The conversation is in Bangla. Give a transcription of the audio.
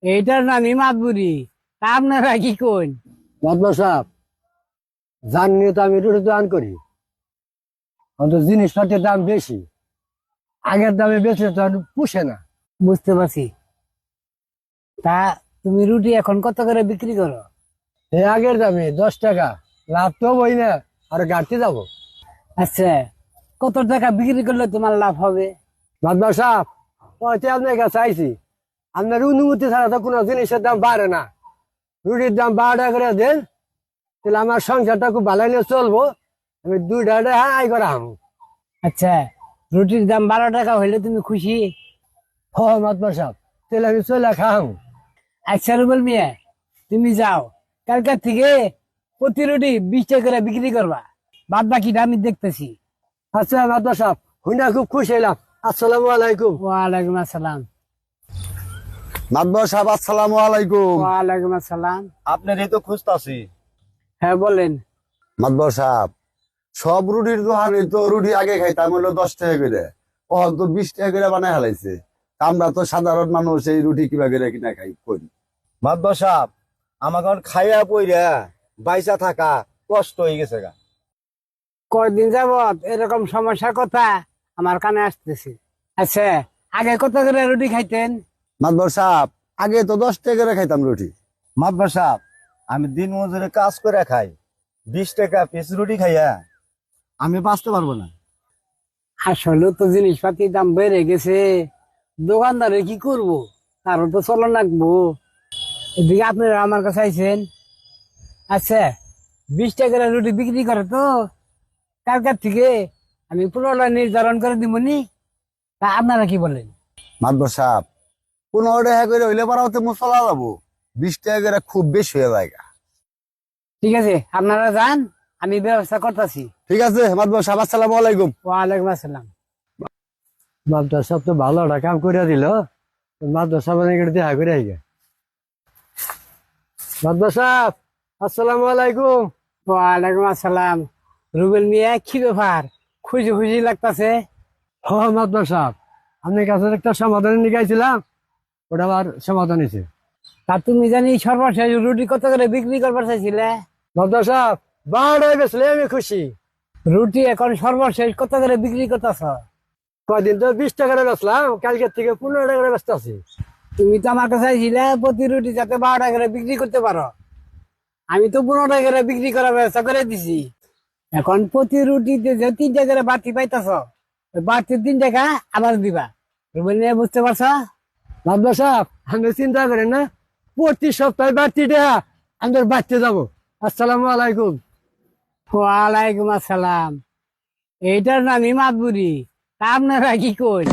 এইটার নামই মাতবুরি। তা আপনারা কি কোন? মাতবর সাহেব, জানিয়ে তো আমি রুটি দান করি, অন্তত জিনিসপত্রের দাম বেশি। আগের দামে বেশি তো আর পুষে না। বুঝতে পারছি। তা তুমি রুটি এখন কত করে বিক্রি করো? এই আগের দামে 10 টাকা, লাভ তো বই না, আর গাড়তে যাবো। আচ্ছা, কত টাকা বিক্রি করলে তোমার লাভ হবে? মাতবর সাহেব, পয়সা আপনার কাছে চাইছি, আপনার অনুমতি ছাড়া তো কোনো জিনিসের দাম বাড়ে না। রুটির দাম 12 টাকা করে দেন, তাহলে আমার সংসারটা খুব ভালো নিয়ে চলবো। আমি 2 টাকা আয় করা হবো। আচ্ছা, রুটির দাম 12 টাকা হইলে তুমি খুশি? হ মাতবর সাহেব, তাহলে আমি চলে খাও। আচ্ছা রুবেল মিয়া, তুমি যাও, কালকার থেকে প্রতি রুটি 20 টাকা করে বিক্রি করবা। বাদ বাকিটা আমি দেখতেছি। আচ্ছা মাতবর সাহেব, হুইনা খুব খুশি হইলাম। আসসালামু আলাইকুম। ওয়ালাইকুম আসসালাম। মাতবর সাহেব, আসসালামু আলাইকুম। ওয়ালাইকুম আসসালাম। আপনার এই তো খুঁজতাছি। হ্যাঁ বলেন। মাতবর সাহেব, সব রুটির দোকানে তো রুটি আগে খাইতাম হলো 10 টাকা করে, কখন তো 20 টাকা করে বানায় হালাইছে। আমরা তো সাধারণ মানুষ, এই রুটি কিবা করে কিনা খাই করি। মাতবর সাহেব, আমাকে খাইয়া পইরা বাইসা থাকা কষ্ট হয়ে গেছে গা। কয়দিন যাবত এরকম সমস্যার কথা আমার কানে আসতেছে। আচ্ছা, আগে কত করে রুটি খাইতেন? মাতবর সাহেব, আগে তো 10 টাকা করে খাইতাম রুটি। মাতবর সাহেব, আমি দিন মজুরে কাজ করে খাই, 20 টাকা পিস রুটি খাইয়া আমি বাঁচতে পারবো না। আসলে তো জিনিসপাতির দাম বেড়ে গেছে, দোকানদারে কি করব, তারও তো চলন রাখবো। এদিকে আপনারা আমার কাছে আইছেন। আচ্ছা, 20 টাকা করে রুটি বিক্রি করে তো, কালকার থেকে আমি পুরোটা নির্ধারণ করে দিবনি। তা আপনারা কি বলেন? মাতবর সাহেব, 15 টাকা করে হইলে পারাতে মশলা যাবো, 20 টাকা করে খুব বেশি হয়ে যায় গা। ঠিক আছে, আপনারা যান, আমি ব্যবস্থা করতেছি। ঠিক আছে মাতবর সাহেব, আসসালামু আলাইকুম। ওয়ালাইকুম আসসালাম। মাতবর সাহেব তো ভালো একটা কাম করে দিল। মাতবর সাহেব দেখা করে আইগে। মাতবর সাহেব, আসসালামু আলাইকুম। ওয়ালাইকুম আসসালাম। রুবেল মিয়া, কি ব্যাপার, খুশি খুশি লাগতাছে? হ মাতবর সাহেব, আপনার কাছে একটা সমাধান নিকাইছিলাম, ওটা আবার সমাধান হয়েছে। তা তুমি জানি সর্বশেষ রুটি কত করে বিক্রি করবার চাইছিলে? মাতবর সাহেব, 12 টাকা বেচলে আমি খুশি। রুটি এখন সর্বশেষ কত করে বিক্রি করতেছ? কয়দিন তো 20 টাকা করে বেচলাম, কালকের থেকে 15 টাকা করে বেচতে আছি। তুমি তো আমার কাছে চাইছিলে প্রতি রুটি যাতে 12 টাকা করে বিক্রি করতে পারো। আমি তো 15 টাকা করে বিক্রি করার ব্যবস্থা করে দিছি। এখন প্রতি রুটিতে যে 3 টাকা করে বাড়তি পাইতেছ, ওই বাড়তি 3 টাকা আবার দিবা। রুবেল মিয়া, বুঝতে পারছ? মাতবর সাহেব, আমি চিন্তা করেন না, প্রতি সপ্তাহে বাড়তি টাকা আমাদের বাড়তে যাবো। আসসালামু আলাইকুম। ওয়ালাইকুম আসসালাম। এইটার নামই মাতবুরি। তা আপনারা কি কই?